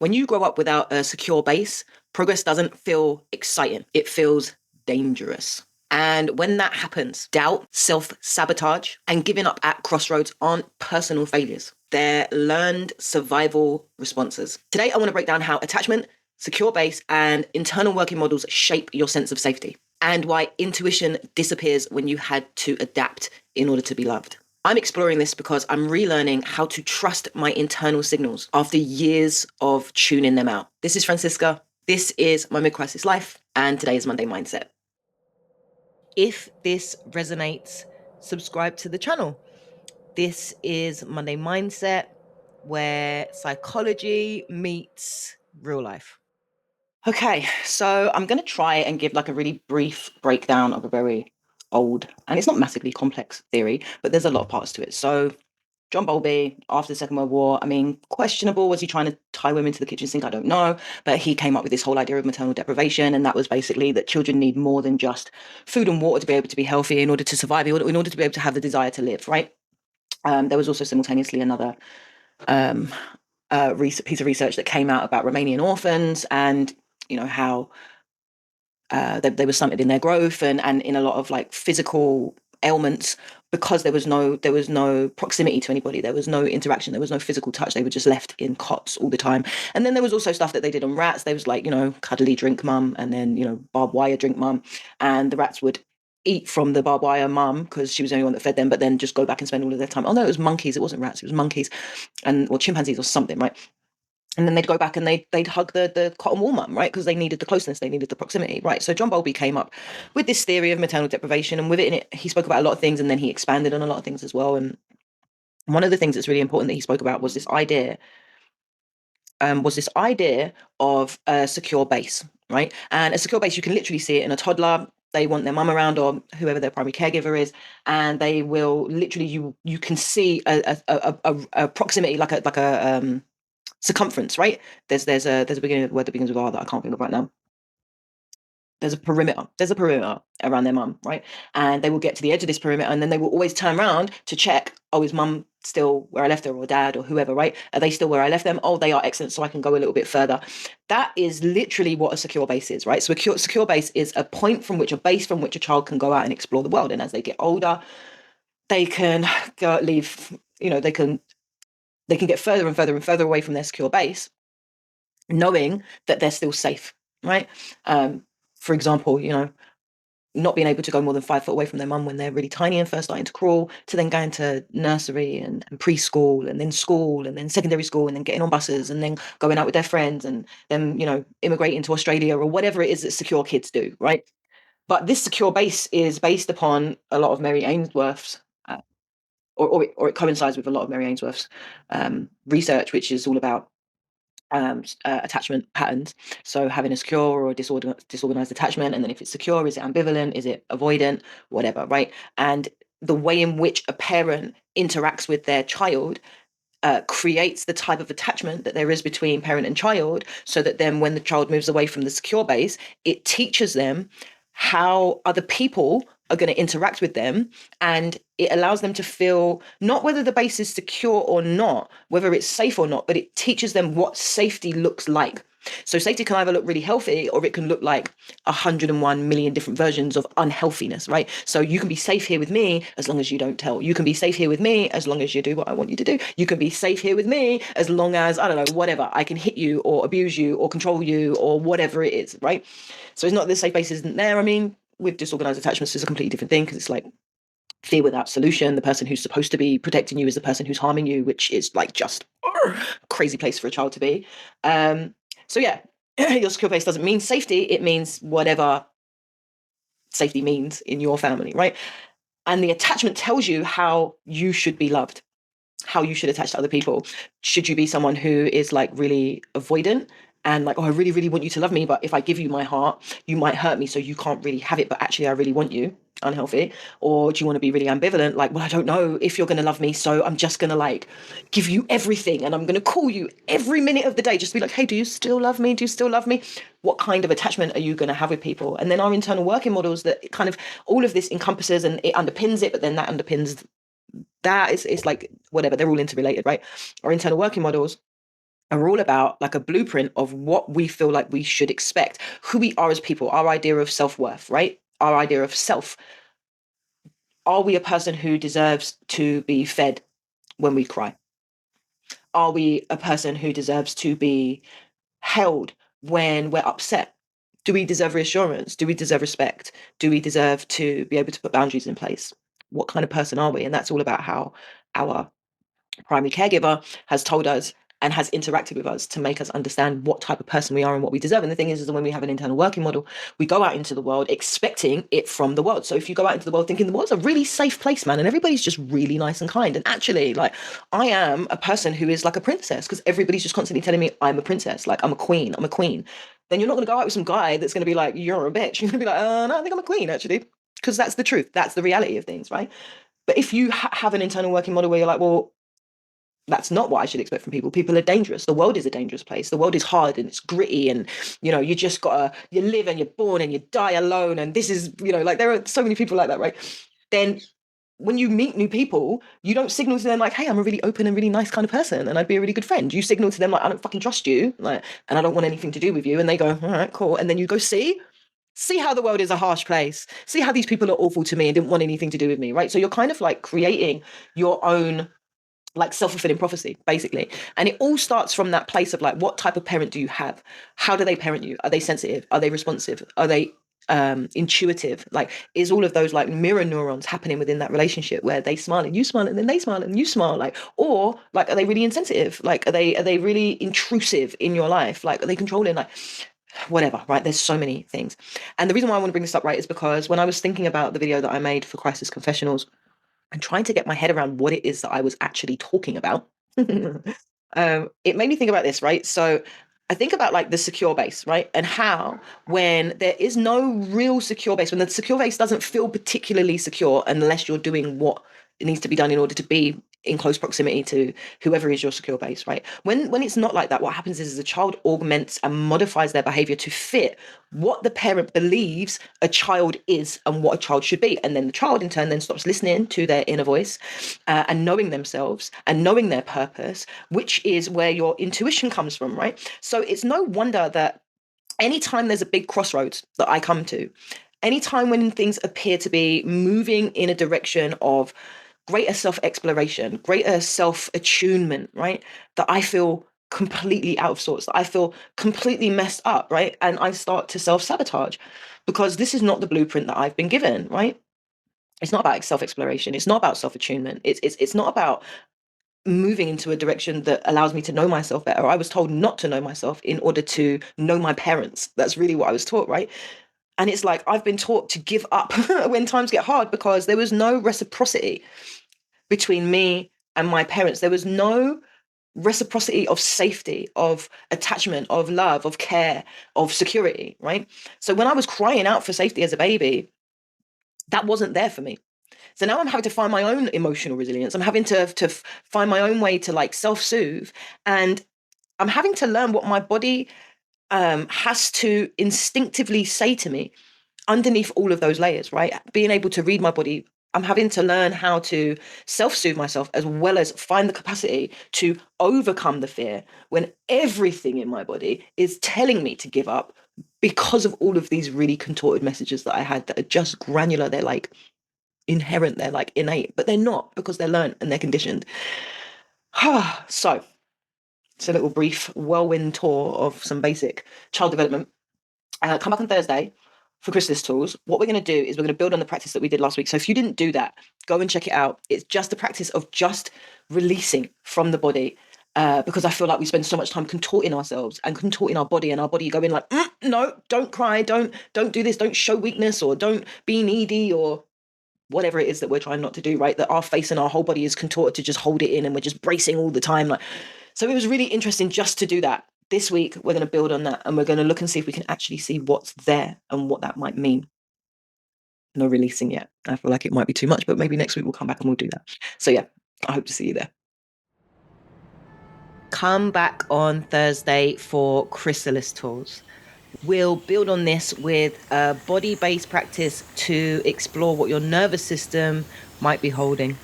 When you grow up without a secure base, progress doesn't feel exciting. It feels dangerous. And when that happens, doubt, self-sabotage, and giving up at crossroads aren't personal failures. They're learned survival responses. Today, I want to break down how attachment, secure base, and internal working models shape your sense of safety, and why intuition disappears when you had to adapt in order to be loved. I'm exploring this because I'm relearning how to trust my internal signals after years of tuning them out. This is Francisca. This is my mid-crisis life, and today is Monday Mindset. If this resonates, subscribe to the channel. This is Monday Mindset, where psychology meets real life. Okay, so I'm going to try and give like a really brief breakdown of a very old, and it's not massively complex theory, but there's a lot of parts to it. So John Bowlby, after the Second World War, I mean, questionable. Was he trying to tie women to the kitchen sink? I don't know. But he came up with this whole idea of maternal deprivation. And that was basically that children need more than just food and water to be able to be healthy in order to survive, in order to be able to have the desire to live, right? There was also simultaneously another piece of research that came out about Romanian orphans and, you know, how they were stunted in their growth and in a lot of like physical ailments because there was no proximity to anybody. There was no interaction. There was no physical touch. They were just left in cots all the time. And then there was also stuff that they did on rats. There was like, you know, cuddly drink mum and then, you know, barbed wire drink mum. And the rats would eat from the barbed wire mum because she was the only one that fed them, but then just go back and spend all of their time. Oh no, it was monkeys. It wasn't rats. It was monkeys or chimpanzees or something, right? And then they'd go back and they'd hug the cotton wool mum, right? Because they needed the closeness, they needed the proximity, right? So John Bowlby came up with this theory of maternal deprivation, and with it in it, he spoke about a lot of things, and then he expanded on a lot of things as well. And one of the things that's really important that he spoke about was this idea of a secure base, right? And a secure base, you can literally see it in a toddler. They want their mum around or whoever their primary caregiver is, and they will literally you can see a proximity like a circumference, right? There's a beginning word that begins with R that I can't think of right now. There's a perimeter around their mum, right? And they will get to the edge of this perimeter and then they will always turn around to check, oh, is mum still where I left her, or dad or whoever, right? Are they still where I left them? Oh, they are, excellent, so I can go a little bit further. That is literally what a secure base is, right? So a secure base is a base from which a child can go out and explore the world. And as they get older, they can leave, you know, they can get further and further and further away from their secure base, knowing that they're still safe, right? For example, you know, not being able to go more than 5 foot away from their mum when they're really tiny and first starting to crawl, to then going to nursery and preschool and then school and then secondary school and then getting on buses and then going out with their friends and then, you know, immigrating to Australia or whatever it is that secure kids do, right? But this secure base is based upon a lot of Mary Ainsworth's or it coincides with a lot of Mary Ainsworth's research, which is all about attachment patterns. So having a secure or a disorganized attachment, and then if it's secure, is it ambivalent? Is it avoidant? Whatever, right? And the way in which a parent interacts with their child creates the type of attachment that there is between parent and child, so that then when the child moves away from the secure base, it teaches them how other people are going to interact with them, and it allows them to feel not whether the base is secure or not, whether it's safe or not, but it teaches them what safety looks like. So safety can either look really healthy or it can look like 101 million different versions of unhealthiness, right? So you can be safe here with me as long as you don't tell. You can be safe here with me as long as you do what I want you to do. You can be safe here with me as long as, I don't know, whatever, I can hit you or abuse you or control you or whatever it is, right? So it's not that the safe base isn't there. I mean, with disorganized attachments, it's a completely different thing because it's like fear without solution. The person who's supposed to be protecting you is the person who's harming you, which is like just crazy place for a child to be. So yeah, your secure base doesn't mean safety. It means whatever safety means in your family, right? And the attachment tells you how you should be loved, how you should attach to other people. Should you be someone who is like really avoidant and like, oh, I really, really want you to love me, but if I give you my heart, you might hurt me, so you can't really have it, but actually I really want you, unhealthy? Or do you want to be really ambivalent, like, well, I don't know if you're going to love me, so I'm just going to like give you everything and I'm going to call you every minute of the day, just be like, hey, do you still love me? Do you still love me? What kind of attachment are you going to have with people? And then our internal working models, that kind of all of this encompasses and it underpins it, but then that underpins that. It's like whatever, they're all interrelated, right? Our internal working models are all about like a blueprint of what we feel like we should expect, who we are as people, our idea of self-worth, right? Our idea of self. Are we a person who deserves to be fed when we cry? Are we a person who deserves to be held when we're upset? Do we deserve reassurance? Do we deserve respect? Do we deserve to be able to put boundaries in place? What kind of person are we? And that's all about how our primary caregiver has told us and has interacted with us to make us understand what type of person we are and what we deserve. And the thing is that when we have an internal working model, we go out into the world expecting it from the world. So if you go out into the world thinking the world's a really safe place, man, and everybody's just really nice and kind, and actually, like, I am a person who is like a princess because everybody's just constantly telling me I'm a princess, like I'm a queen, then you're not going to go out with some guy that's going to be like, you're a bitch. You're going to be like, no, I think I'm a queen, actually, because that's the truth. That's the reality of things, right? But if you have an internal working model where you're like, well, that's not what I should expect from people. People are dangerous. The world is a dangerous place. The world is hard and it's gritty, and you just gotta, you live and you're born and you die alone, and this is, like, there are so many people like that, right? Then when you meet new people, you don't signal to them like, hey, I'm a really open and really nice kind of person and I'd be a really good friend. You signal to them like, I don't fucking trust you, like, and I don't want anything to do with you. And they go, all right, cool. And then you go, see how the world is a harsh place. See how these people are awful to me and didn't want anything to do with me, right? So you're kind of like creating your own like self-fulfilling prophecy, basically. And it all starts from that place of like, what type of parent do you have? How do they parent you? Are they sensitive? Are they responsive? Are they intuitive? Like, is all of those like mirror neurons happening within that relationship where they smile and you smile and then they smile and you smile? Like, or like, are they really insensitive? Like, are they really intrusive in your life? Like, are they controlling? Like, whatever, right? There's so many things. And the reason why I want to bring this up, right, is because when I was thinking about the video that I made for Crisis Confessionals and trying to get my head around what it is that I was actually talking about, it made me think about this, right? So I think about like the secure base, right? And how when there is no real secure base, when the secure base doesn't feel particularly secure unless you're doing what it needs to be done in order to be in close proximity to whoever is your secure base, right? When it's not like that, what happens is the child augments and modifies their behavior to fit what the parent believes a child is and what a child should be. And then the child in turn then stops listening to their inner voice and knowing themselves and knowing their purpose, which is where your intuition comes from, right? So it's no wonder that anytime there's a big crossroads that I come to, anytime when things appear to be moving in a direction of greater self-exploration, greater self-attunement, right? That I feel completely out of sorts, that I feel completely messed up, right? And I start to self-sabotage because this is not the blueprint that I've been given, right? It's not about self-exploration. It's not about self-attunement. It's not about moving into a direction that allows me to know myself better. I was told not to know myself in order to know my parents. That's really what I was taught, right? And it's like I've been taught to give up when times get hard because there was no reciprocity between me and my parents. There was no reciprocity of safety, of attachment, of love, of care, of security, right? So when I was crying out for safety as a baby, that wasn't there for me. So now I'm having to find my own emotional resilience. I'm having to find my own way to like self-soothe. And I'm having to learn what my body has to instinctively say to me underneath all of those layers, right? Being able to read my body, I'm having to learn how to self-soothe myself as well as find the capacity to overcome the fear when everything in my body is telling me to give up because of all of these really contorted messages that I had that are just granular. They're like inherent, they're like innate, but they're not because they're learned and they're conditioned. So it's a little brief whirlwind tour of some basic child development. Come back on Thursday for Chrysalis tools. What we're going to do is we're going to build on the practice that we did last week. So if you didn't do that, go and check it out. It's just the practice of just releasing from the body. Because I feel like we spend so much time contorting ourselves and contorting our body, and our body going like, no, don't cry, don't do this, don't show weakness, or don't be needy, or whatever it is that we're trying not to do, right? That our face and our whole body is contorted to just hold it in, and we're just bracing all the time. Like, so it was really interesting just to do that. This week, we're going to build on that, and we're going to look and see if we can actually see what's there and what that might mean. No releasing yet. I feel like it might be too much, but maybe next week we'll come back and we'll do that. So yeah, I hope to see you there. Come back on Thursday for Chrysalis tools. We'll build on this with a body-based practice to explore what your nervous system might be holding.